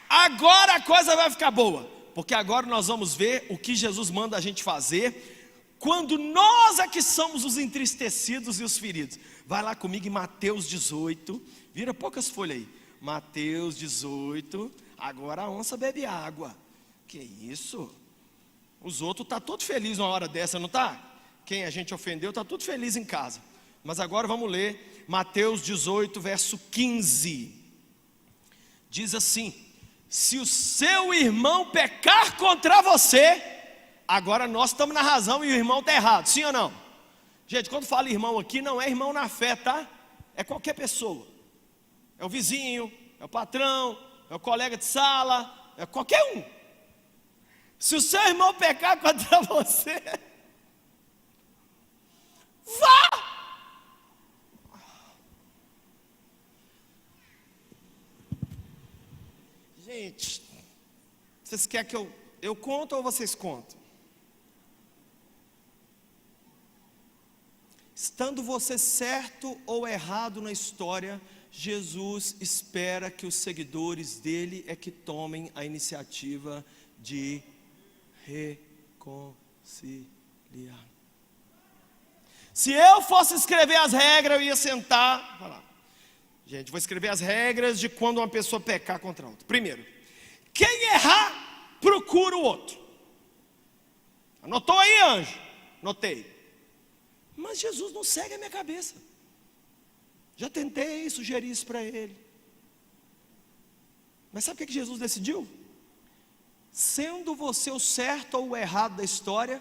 Agora a coisa vai ficar boa, porque agora nós vamos ver o que Jesus manda a gente fazer quando nós é que somos os entristecidos e os feridos. Vai lá comigo em Mateus 18, vira poucas folhas aí. Mateus 18, agora a onça bebe água. Que isso? Os outros estão todos felizes numa hora dessa, não está? Quem a gente ofendeu está tudo feliz em casa. Mas agora vamos ler Mateus 18, verso 15. Diz assim: se o seu irmão pecar contra você, agora nós estamos na razão e o irmão está errado, sim ou não? Gente, quando fala irmão aqui, não é irmão na fé, tá? É qualquer pessoa. É o vizinho, é o patrão, é o colega de sala, é qualquer um. Se o seu irmão pecar contra você, vá! Gente, vocês querem que eu conto ou vocês contam? Estando você certo ou errado na história, Jesus espera que os seguidores dele é que tomem a iniciativa de reconciliar. Se eu fosse escrever as regras, eu ia sentar, falar: gente, vou escrever as regras de quando uma pessoa pecar contra outra. Primeiro, quem errar, procura o outro. Anotou aí, anjo? Anotei. Mas Jesus não segue a minha cabeça. Já tentei sugerir isso para ele. Mas sabe o que Jesus decidiu? Sendo você o certo ou o errado da história.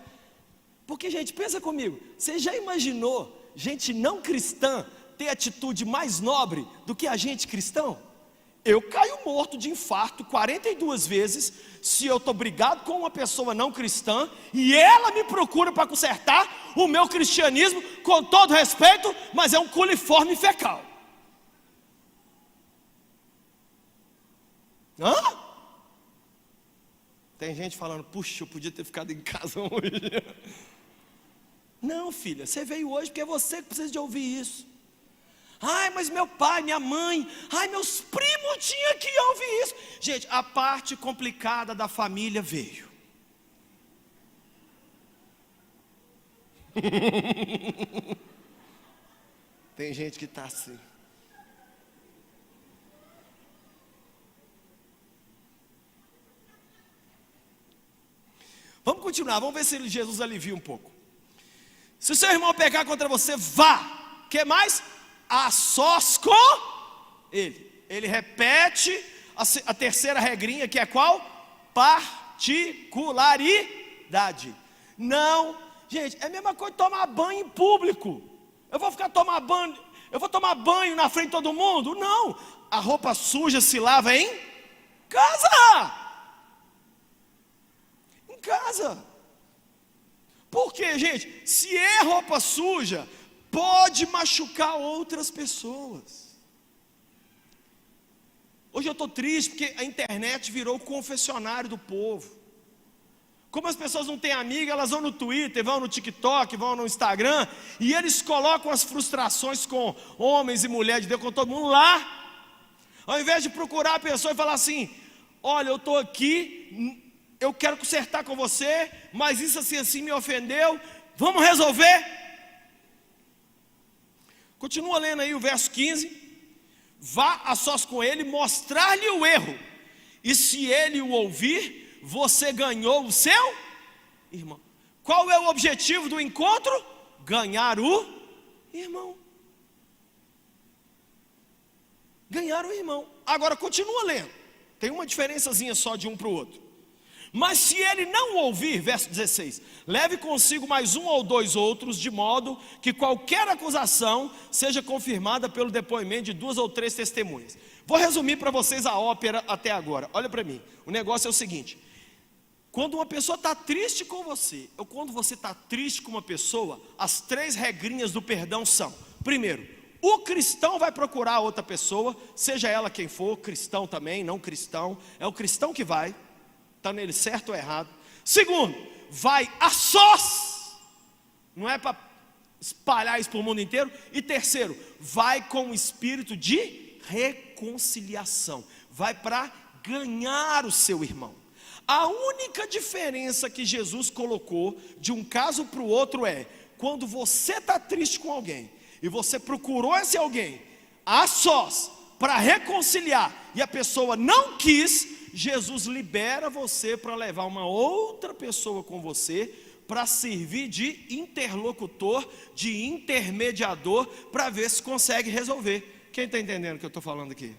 Porque, gente, pensa comigo, você já imaginou gente não cristã ter atitude mais nobre do que a gente cristão? Eu caio morto de infarto 42 vezes se eu estou brigado com uma pessoa não cristã e ela me procura para consertar o meu cristianismo, com todo respeito, mas é um coliforme fecal. Hã? Tem gente falando: puxa, eu podia ter ficado em casa hoje. Não, filha, você veio hoje porque é você que precisa de ouvir isso. Ai, mas meu pai, minha mãe, ai, meus primos tinham que ouvir isso. Gente, a parte complicada da família veio. Tem gente que está assim. Vamos continuar, vamos ver se Jesus alivia um pouco. Se o seu irmão pecar contra você, vá. O que mais? A sós com ele. Ele repete a terceira regrinha, que é qual? Particularidade. Não, gente, é a mesma coisa de tomar banho em público. Eu vou tomar banho na frente de todo mundo? Não, a roupa suja se lava em casa. Em casa. Por quê, gente? Se é roupa suja, pode machucar outras pessoas. Hoje eu estou triste porque a internet virou o confessionário do povo. Como as pessoas não têm amiga, elas vão no Twitter, vão no TikTok, vão no Instagram, e eles colocam as frustrações com homens e mulheres de Deus, com todo mundo lá. Ao invés de procurar a pessoa e falar assim: olha, eu estou aqui, eu quero consertar com você, mas isso assim me ofendeu, vamos resolver? Continua lendo aí o verso 15. Vá a sós com ele, mostrar-lhe o erro, e se ele o ouvir, você ganhou o seu irmão. Qual é o objetivo do encontro? Ganhar o irmão. Ganhar o irmão. Agora continua lendo. Tem uma diferençazinha só de um para o outro. Mas se ele não ouvir, verso 16, leve consigo mais um ou dois outros, de modo que qualquer acusação seja confirmada pelo depoimento de 2 ou 3 testemunhas. Vou resumir para vocês a ópera até agora. Olha para mim, o negócio é o seguinte: quando uma pessoa está triste com você, ou quando você está triste com uma pessoa, as 3 regrinhas do perdão são: primeiro, o cristão vai procurar outra pessoa, seja ela quem for, cristão também, não cristão, é o cristão que vai. Está nele certo ou errado. Segundo, vai a sós, não é para espalhar isso para o mundo inteiro. E terceiro, vai com o espírito de reconciliação, vai para ganhar o seu irmão. A única diferença que Jesus colocou de um caso para o outro é: quando você está triste com alguém e você procurou esse alguém a sós para reconciliar e a pessoa não quis, Jesus libera você para levar uma outra pessoa com você, para servir de interlocutor, de intermediador, para ver se consegue resolver. Quem está entendendo o que eu estou falando aqui?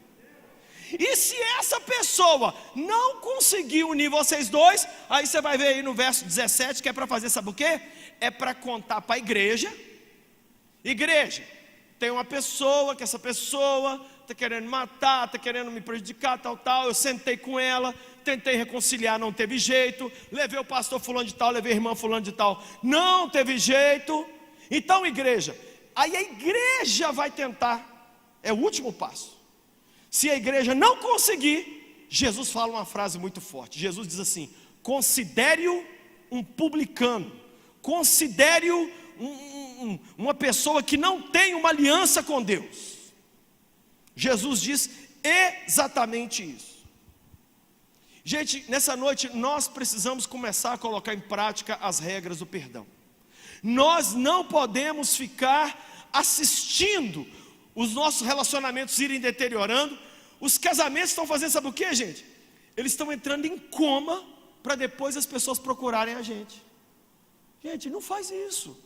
E se essa pessoa não conseguir unir vocês dois, aí você vai ver aí no verso 17, que é para fazer, sabe o quê? É para contar para a igreja: igreja, tem uma pessoa, que essa pessoa está querendo me matar, está querendo me prejudicar, tal, eu sentei com ela, tentei reconciliar, não teve jeito, levei o pastor fulano de tal, levei a irmã fulano de tal, não teve jeito. Então, igreja, aí a igreja vai tentar, é o último passo. Se a igreja não conseguir, Jesus fala uma frase muito forte. Jesus diz assim: considere-o um publicano, considere-o uma pessoa que não tem uma aliança com Deus. Jesus diz exatamente isso. Gente, nessa noite nós precisamos começar a colocar em prática as regras do perdão. Nós não podemos ficar assistindo os nossos relacionamentos irem deteriorando. Os casamentos estão fazendo, sabe o que, gente? Eles estão entrando em coma para depois as pessoas procurarem a gente. Gente, não faz isso.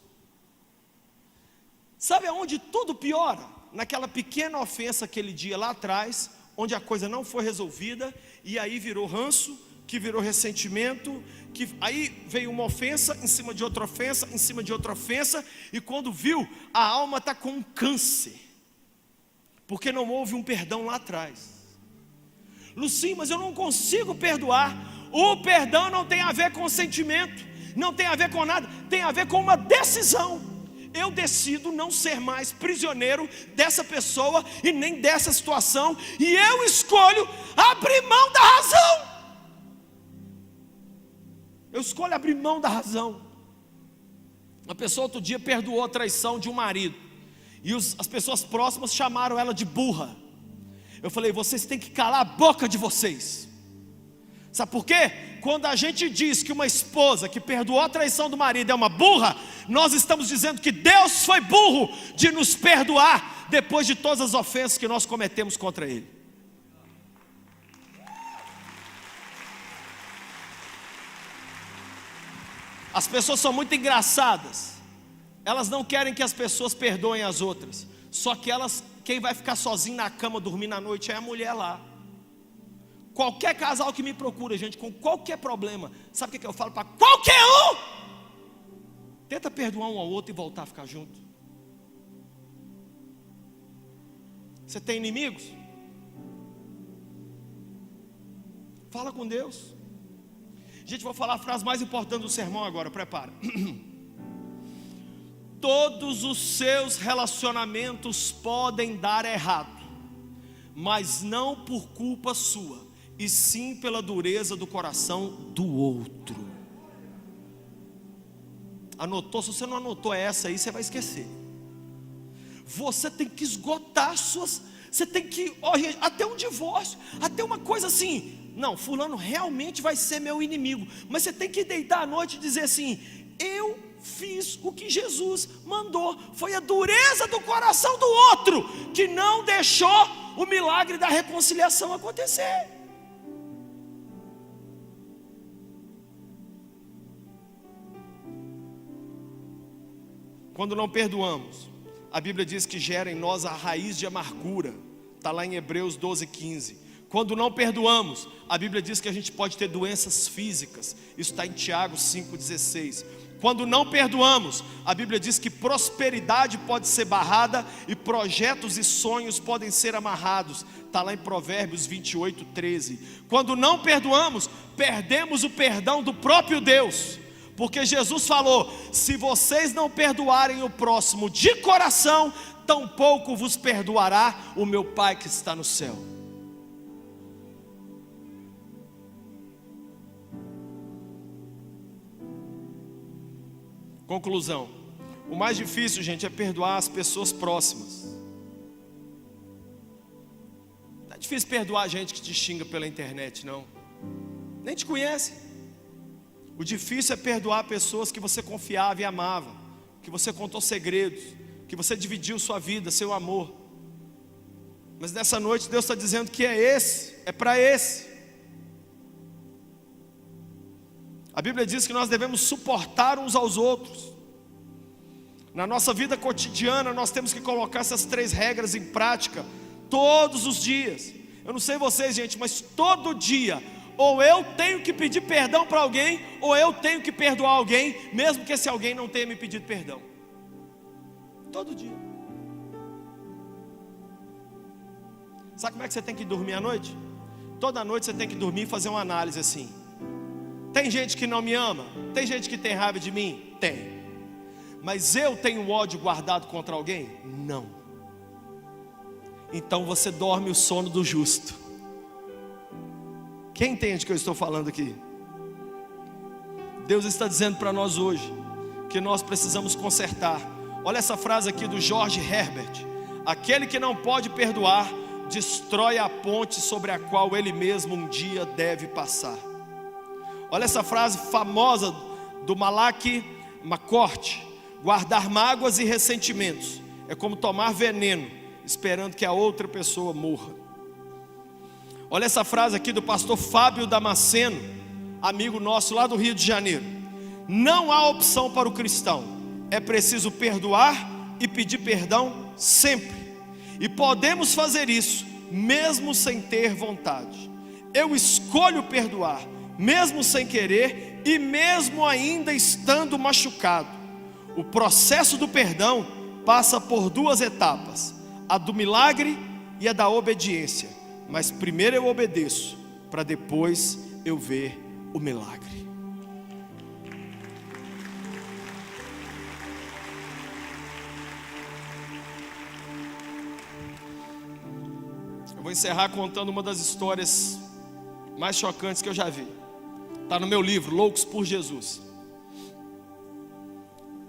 Sabe aonde tudo piora? Naquela pequena ofensa aquele dia lá atrás, onde a coisa não foi resolvida, e aí virou ranço, que virou ressentimento, que aí veio uma ofensa em cima de outra ofensa, em cima de outra ofensa, e quando viu, a alma está com um câncer, porque não houve um perdão lá atrás. Lucinho, mas eu não consigo perdoar. O perdão não tem a ver com sentimento, não tem a ver com nada, tem a ver com uma decisão. Eu decido não ser mais prisioneiro dessa pessoa e nem dessa situação, e eu escolho abrir mão da razão. Eu escolho abrir mão da razão. Uma pessoa outro dia perdoou a traição de um marido, e as pessoas próximas chamaram ela de burra. Eu falei: vocês têm que calar a boca de vocês. Sabe por quê? Quando a gente diz que uma esposa que perdoou a traição do marido é uma burra, nós estamos dizendo que Deus foi burro de nos perdoar depois de todas as ofensas que nós cometemos contra Ele. As pessoas são muito engraçadas. Elas não querem que as pessoas perdoem as outras. Só que quem vai ficar sozinho na cama dormindo à noite é a mulher lá. Qualquer casal que me procura, gente, com qualquer problema, sabe o que eu falo para qualquer um? Tenta perdoar um ao outro e voltar a ficar junto. Você tem inimigos? Fala com Deus. Gente, vou falar a frase mais importante do sermão agora, prepara. Todos os seus relacionamentos podem dar errado, mas não por culpa sua, e sim pela dureza do coração do outro. Anotou? Se você não anotou essa aí, você vai esquecer. Você tem que esgotar você tem que, até um divórcio, até uma coisa assim, não, fulano realmente vai ser meu inimigo, mas você tem que deitar à noite e dizer assim: eu fiz o que Jesus mandou. Foi a dureza do coração do outro que não deixou o milagre da reconciliação acontecer. Quando não perdoamos, a Bíblia diz que gera em nós a raiz de amargura. Está lá em Hebreus 12:15. Quando não perdoamos, a Bíblia diz que a gente pode ter doenças físicas. Isso está em Tiago 5,16. Quando não perdoamos, a Bíblia diz que prosperidade pode ser barrada e projetos e sonhos podem ser amarrados. Está lá em Provérbios 28:13. Quando não perdoamos, perdemos o perdão do próprio Deus. Porque Jesus falou: se vocês não perdoarem o próximo de coração, tampouco vos perdoará o meu Pai que está no céu. Conclusão: o mais difícil, gente, é perdoar as pessoas próximas. difícil perdoar gente que te xinga pela internet, não. Nem te conhece. O difícil é perdoar pessoas que você confiava e amava, que você contou segredos, que você dividiu sua vida, seu amor. Mas nessa noite Deus está dizendo que é para esse. A Bíblia diz que nós devemos suportar uns aos outros. Na nossa vida cotidiana nós temos que colocar essas 3 regras em prática todos os dias. Eu não sei vocês, gente, mas todo dia ou eu tenho que pedir perdão para alguém, ou eu tenho que perdoar alguém, mesmo que esse alguém não tenha me pedido perdão. Todo dia. Sabe como é que você tem que dormir à noite? Toda noite você tem que dormir e fazer uma análise assim: tem gente que não me ama? Tem gente que tem raiva de mim? Tem. Mas eu tenho ódio guardado contra alguém? Não. Então você dorme o sono do justo. Quem entende o que eu estou falando aqui? Deus está dizendo para nós hoje que nós precisamos consertar. Olha essa frase aqui do George Herbert: aquele que não pode perdoar destrói a ponte sobre a qual ele mesmo um dia deve passar. Olha essa frase famosa do Malachi McCourt: guardar mágoas e ressentimentos é como tomar veneno, esperando que a outra pessoa morra. Olha essa frase aqui do pastor Fábio Damasceno, amigo nosso lá do Rio de Janeiro: não há opção para o cristão, é preciso perdoar e pedir perdão sempre. E podemos fazer isso mesmo sem ter vontade. Eu escolho perdoar, mesmo sem querer e mesmo ainda estando machucado. O processo do perdão passa por 2 etapas: a do milagre e a da obediência. Mas primeiro eu obedeço, para depois eu ver o milagre. Eu vou encerrar contando uma das histórias mais chocantes que eu já vi. Está no meu livro, Loucos por Jesus.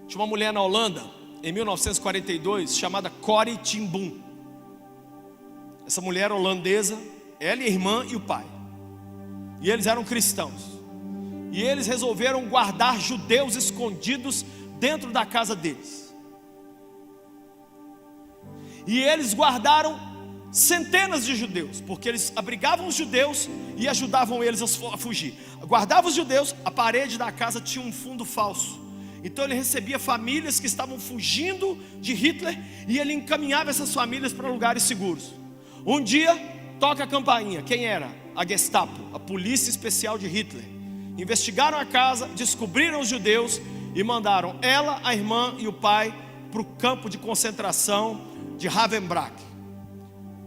Tinha uma mulher na Holanda, em 1942, chamada Corrie ten Boom. Essa mulher holandesa, ela e a irmã e o pai. E eles eram cristãos. E eles resolveram guardar judeus escondidos dentro da casa deles. E eles guardaram centenas de judeus, porque eles abrigavam os judeus e ajudavam eles a fugir. Guardavam os judeus, a parede da casa tinha um fundo falso. Então ele recebia famílias que estavam fugindo de Hitler e ele encaminhava essas famílias para lugares seguros. Um dia, toca a campainha. Quem era? A Gestapo, a polícia especial de Hitler. Investigaram a casa, descobriram os judeus e mandaram ela, a irmã e o pai para o campo de concentração de Ravensbrück.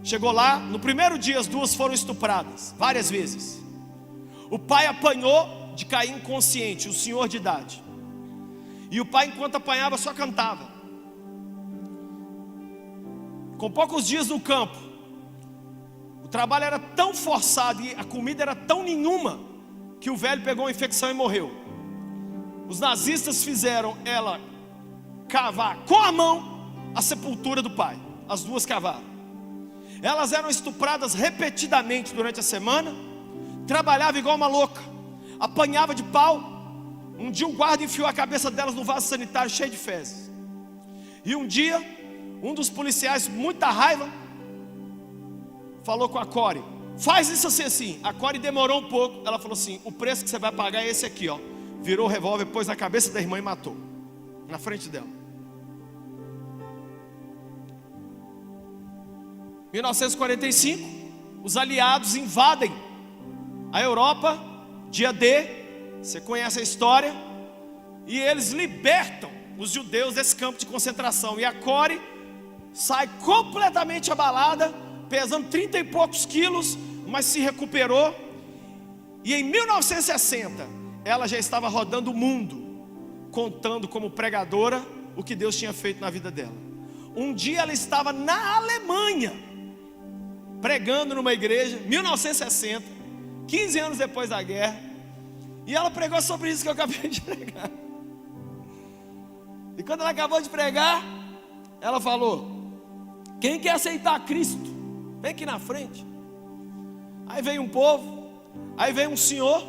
Chegou lá, no primeiro dia as 2 foram estupradas, várias vezes. O pai apanhou de cair inconsciente, o senhor de idade. E o pai, enquanto apanhava, só cantava. Com poucos dias no campo, o trabalho era tão forçado e a comida era tão nenhuma, que o velho pegou uma infecção e morreu. Os nazistas fizeram ela cavar com a mão a sepultura do pai. As 2 cavaram. Elas eram estupradas repetidamente durante a semana. Trabalhava igual uma louca, apanhava de pau. Um dia o guarda enfiou a cabeça delas no vaso sanitário cheio de fezes. E um dia, um dos policiais, muita raiva, falou com a Corrie: faz isso assim, assim. A Corrie demorou um pouco. Ela falou assim: o preço que você vai pagar é esse aqui, ó. Virou o revólver, pôs na cabeça da irmã e matou, na frente dela. 1945, os aliados invadem a Europa, dia D, você conhece a história, e eles libertam os judeus desse campo de concentração. E a Corrie sai completamente abalada, pesando 30 e poucos quilos, mas se recuperou. E em 1960, ela já estava rodando o mundo, contando como pregadora o que Deus tinha feito na vida dela. Um dia ela estava na Alemanha, pregando numa igreja, 1960, 15 anos depois da guerra. E ela pregou sobre isso que eu acabei de pregar. E quando ela acabou de pregar, ela falou: quem quer aceitar Cristo, vem aqui na frente. Aí veio um povo, aí veio um senhor,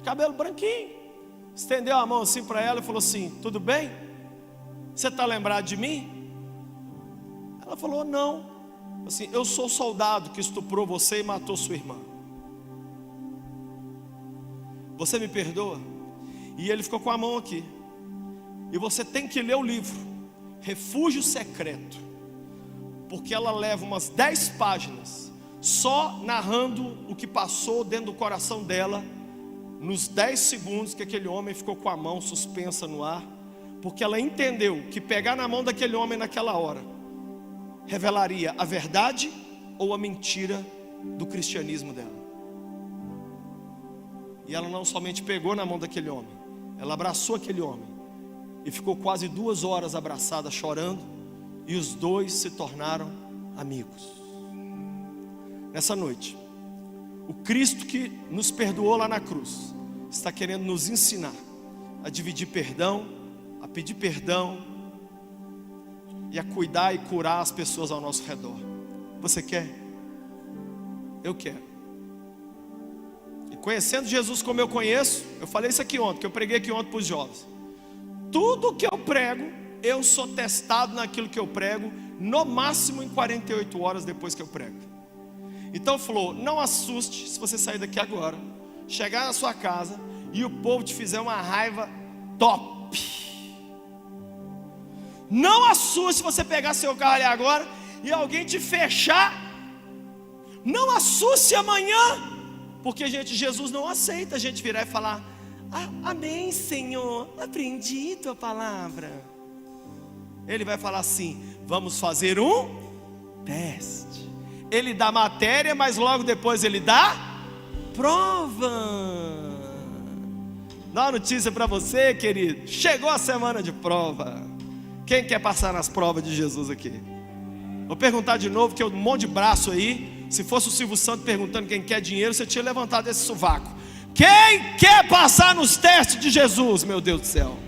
cabelo branquinho, estendeu a mão assim para ela e falou assim: tudo bem? Você está lembrado de mim? Ela falou: não. Assim, eu sou o soldado que estuprou você e matou sua irmã. Você me perdoa? E ele ficou com a mão aqui. E você tem que ler o livro Refúgio Secreto, porque ela leva umas 10 páginas só narrando o que passou dentro do coração dela nos 10 segundos que aquele homem ficou com a mão suspensa no ar, porque ela entendeu que pegar na mão daquele homem naquela hora revelaria a verdade ou a mentira do cristianismo dela. E ela não somente pegou na mão daquele homem, ela abraçou aquele homem e ficou quase 2 horas abraçada, chorando, e os dois se tornaram amigos. Nessa noite, o Cristo que nos perdoou lá na cruz está querendo nos ensinar a dividir perdão, a pedir perdão e a cuidar e curar as pessoas ao nosso redor. Você quer? Eu quero. E conhecendo Jesus como eu conheço, eu falei isso aqui ontem, que eu preguei aqui ontem para os jovens. Tudo que eu prego, eu sou testado naquilo que eu prego, no máximo em 48 horas depois que eu prego. Então falou: não assuste se você sair daqui agora, chegar na sua casa e o povo te fizer uma raiva top. Não assuste se você pegar seu carro ali agora e alguém te fechar. Não assuste amanhã, porque Jesus não aceita a gente virar e falar: amém, Senhor, aprendi tua palavra. Ele vai falar assim: vamos fazer um teste. Ele dá matéria, mas logo depois ele dá prova. Dá uma notícia para você, querido: chegou a semana de prova. Quem quer passar nas provas de Jesus aqui? Vou perguntar de novo, que é um monte de braço aí. Se fosse o Silvio Santos perguntando quem quer dinheiro, você tinha levantado esse sovaco. Quem quer passar nos testes de Jesus, meu Deus do céu?